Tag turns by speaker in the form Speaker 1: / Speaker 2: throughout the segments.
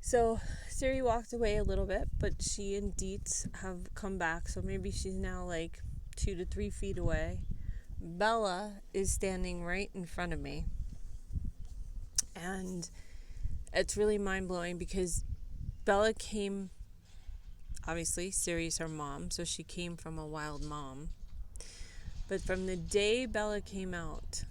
Speaker 1: So Siri walked away a little bit, but she and Dietz have come back. So maybe she's now like 2 to 3 feet away. Bella is standing right in front of me. And it's really mind-blowing because Bella came, obviously, Siri's her mom, so she came from a wild mom. But from the day Bella came out,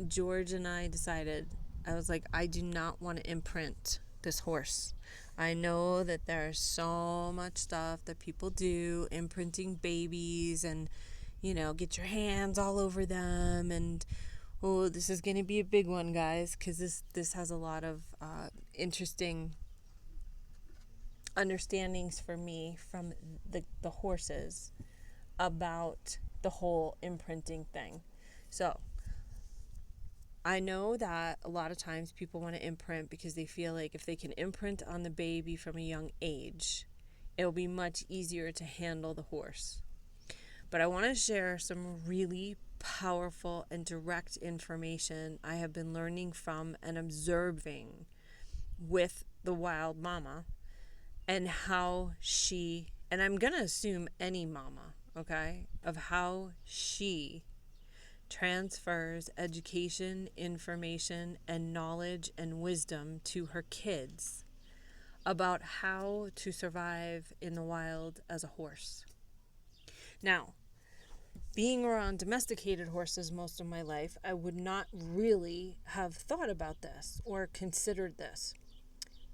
Speaker 1: George and I decided, I was like, I do not want to imprint this horse. I know that there's so much stuff that people do, imprinting babies and, get your hands all over them. And, oh, this is going to be a big one, guys, because this has a lot of interesting understandings for me from the horses about the whole imprinting thing. So I know that a lot of times people want to imprint because they feel like if they can imprint on the baby from a young age, it'll be much easier to handle the horse. But I want to share some really powerful and direct information I have been learning from and observing with the wild mama, and how she, and I'm going to assume any mama, okay, of how she transfers education, information, and knowledge and wisdom to her kids about how to survive in the wild as a horse. Now, being around domesticated horses most of my life, I would not really have thought about this or considered this.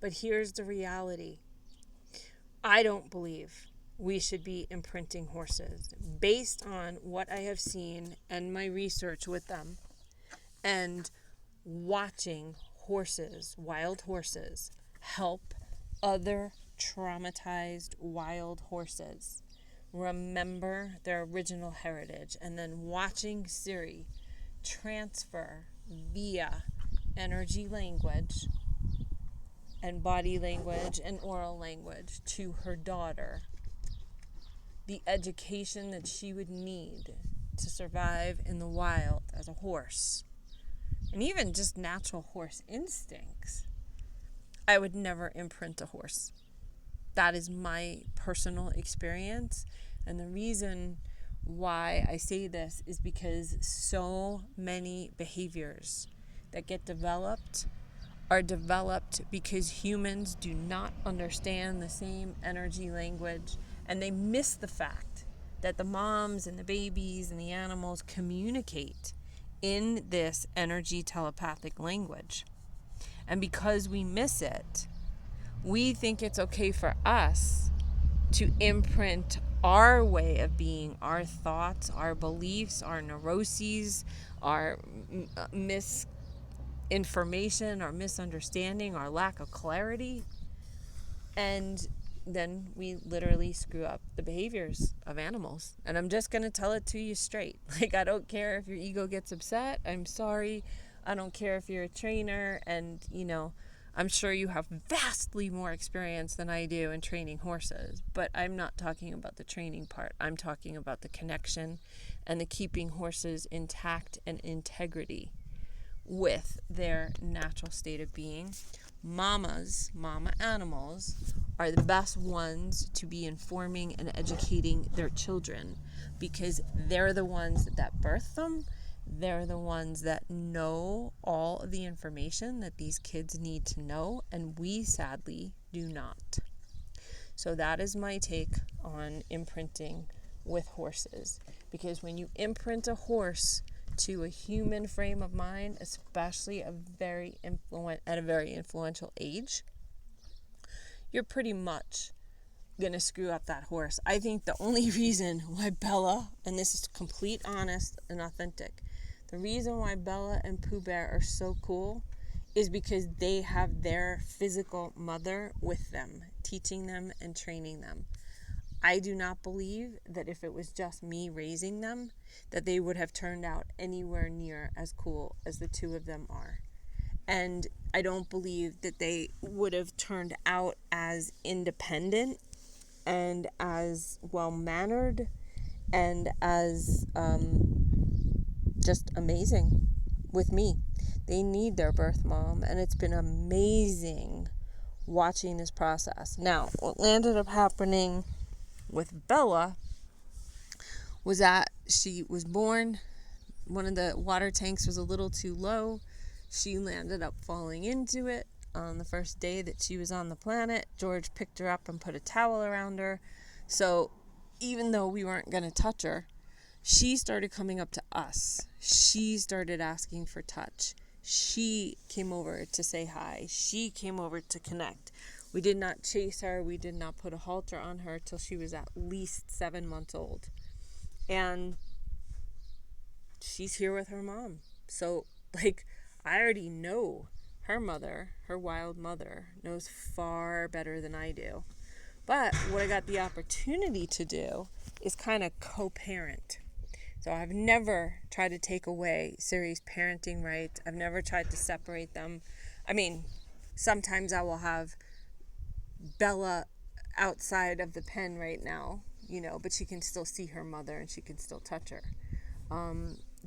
Speaker 1: But here's the reality. I don't believe we should be imprinting horses based on what I have seen and my research with them and watching horses, wild horses, help other traumatized wild horses remember their original heritage, and then watching Siri transfer via energy language and body language and oral language to her daughter the education that she would need to survive in the wild as a horse, and even just natural horse instincts. I would never imprint a horse. That is my personal experience, and the reason why I say this is because so many behaviors that get developed are developed because humans do not understand the same energy language, and they miss the fact that the moms and the babies and the animals communicate in this energy telepathic language. And because we miss it, we think it's okay for us to imprint our way of being, our thoughts, our beliefs, our neuroses, our misinformation, our misunderstanding, our lack of clarity. And then we literally screw up the behaviors of animals. And I'm just going to tell it to you straight. Like, I don't care if your ego gets upset. I'm sorry. I don't care if you're a trainer and, I'm sure you have vastly more experience than I do in training horses, but I'm not talking about the training part. I'm talking about the connection and the keeping horses intact and integrity with their natural state of being. Mama animals, are the best ones to be informing and educating their children because they're the ones that birth them. They're the ones that know all of the information that these kids need to know, and we sadly do not. So that is my take on imprinting with horses, because when you imprint a horse to a human frame of mind, especially at a very influential age, you're pretty much going to screw up that horse. I think the only reason why Bella, and this is complete honest and authentic, the reason why Bella and Pooh Bear are so cool is because they have their physical mother with them, teaching them and training them. I do not believe that if it was just me raising them, that they would have turned out anywhere near as cool as the two of them are. And I don't believe that they would have turned out as independent and as well-mannered and as just amazing with me. They need their birth mom, and it's been amazing watching this process. Now, what ended up happening with Bella was that she was born, one of the water tanks was a little too low. She landed up falling into it on the first day that she was on the planet. George picked her up and put a towel around her. So even though we weren't going to touch her, she started coming up to us. She started asking for touch. She came over to say hi. She came over to connect. We did not chase her. We did not put a halter on her till she was at least 7 months old. And she's here with her mom. So, like, I already know her mother, her wild mother, knows far better than I do. But what I got the opportunity to do is kind of co-parent. So I've never tried to take away Siri's parenting rights. I've never tried to separate them. I mean, sometimes I will have Bella outside of the pen right now, but she can still see her mother and she can still touch her.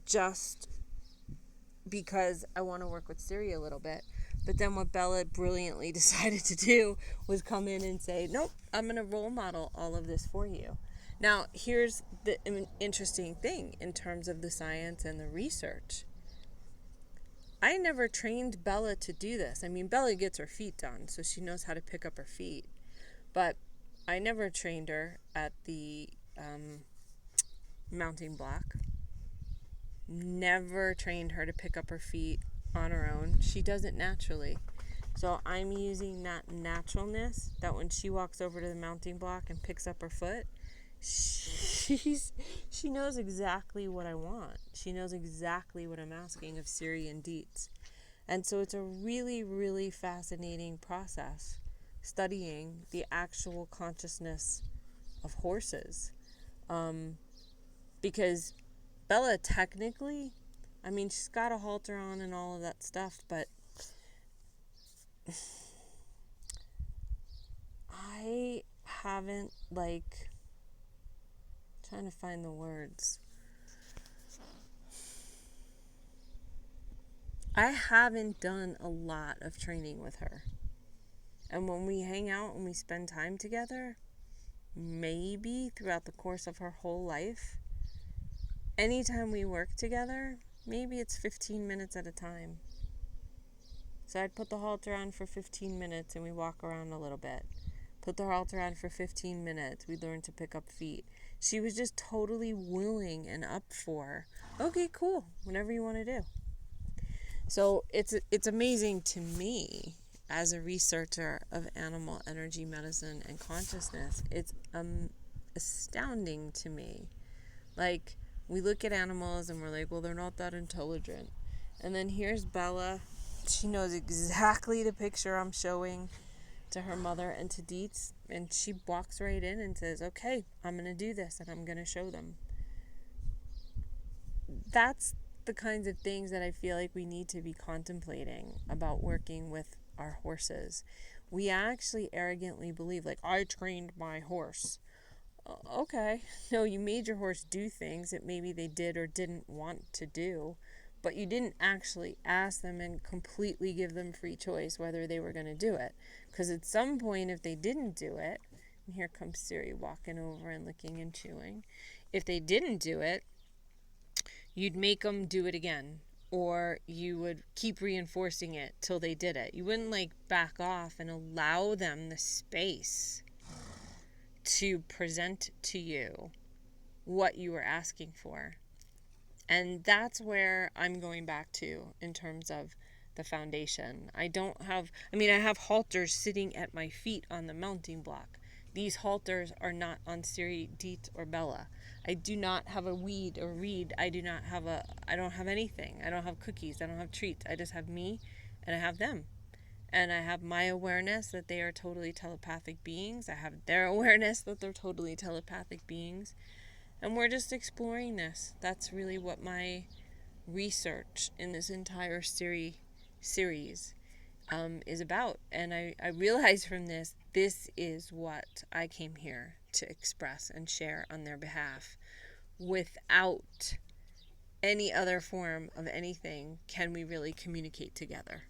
Speaker 1: Just because I want to work with Siri a little bit. But then what Bella brilliantly decided to do was come in and say, nope, I'm going to role model all of this for you. Now, here's the interesting thing in terms of the science and the research. I never trained Bella to do this. I mean, Bella gets her feet done, so she knows how to pick up her feet. But I never trained her at the mounting block. Never trained her to pick up her feet on her own. She does it naturally. So I'm using that naturalness, that when she walks over to the mounting block and picks up her foot, she knows exactly what I want. She knows exactly what I'm asking of Siri and Dietz. And so it's a really, really fascinating process, studying the actual consciousness of horses. Because Bella technically, I mean, she's got a halter on and all of that stuff, but I haven't, trying to find the words. I haven't done a lot of training with her. And when we hang out and we spend time together, maybe throughout the course of her whole life, anytime we work together, maybe it's 15 minutes at a time. So I'd put the halter on for 15 minutes and we walk around a little bit. Put the halter on for 15 minutes. We learned to pick up feet. She was just totally willing and up for, okay, cool, whatever you want to do. So it's amazing to me as a researcher of animal energy medicine and consciousness. It's astounding to me. Like, we look at animals and we're like, well, they're not that intelligent. And then here's Bella. She knows exactly the picture I'm showing to her mother and to Dietz, and she walks right in and says, okay, I'm going to do this and I'm going to show them. That's the kinds of things that I feel like we need to be contemplating about working with our horses. We actually arrogantly believe, like, I trained my horse. Okay, no, you made your horse do things that maybe they did or didn't want to do, but you didn't actually ask them and completely give them free choice whether they were going to do it. Because at some point, if they didn't do it, and here comes Siri walking over and licking and chewing, if they didn't do it, you'd make them do it again, or you would keep reinforcing it till they did it. You wouldn't back off and allow them the space to present to you what you were asking for. And that's where I'm going back to in terms of the foundation. I have halters sitting at my feet on the mounting block. These halters are not on Siri, Dietz, or Bella. I do not have a weed or reed. I don't have anything. I don't have cookies. I don't have treats. I just have me and I have them. And I have my awareness that they are totally telepathic beings. I have their awareness that they're totally telepathic beings. And we're just exploring this. That's really what my research in this entire series is about. And I realize from this is what I came here to express and share on their behalf. Without any other form of anything can we really communicate together.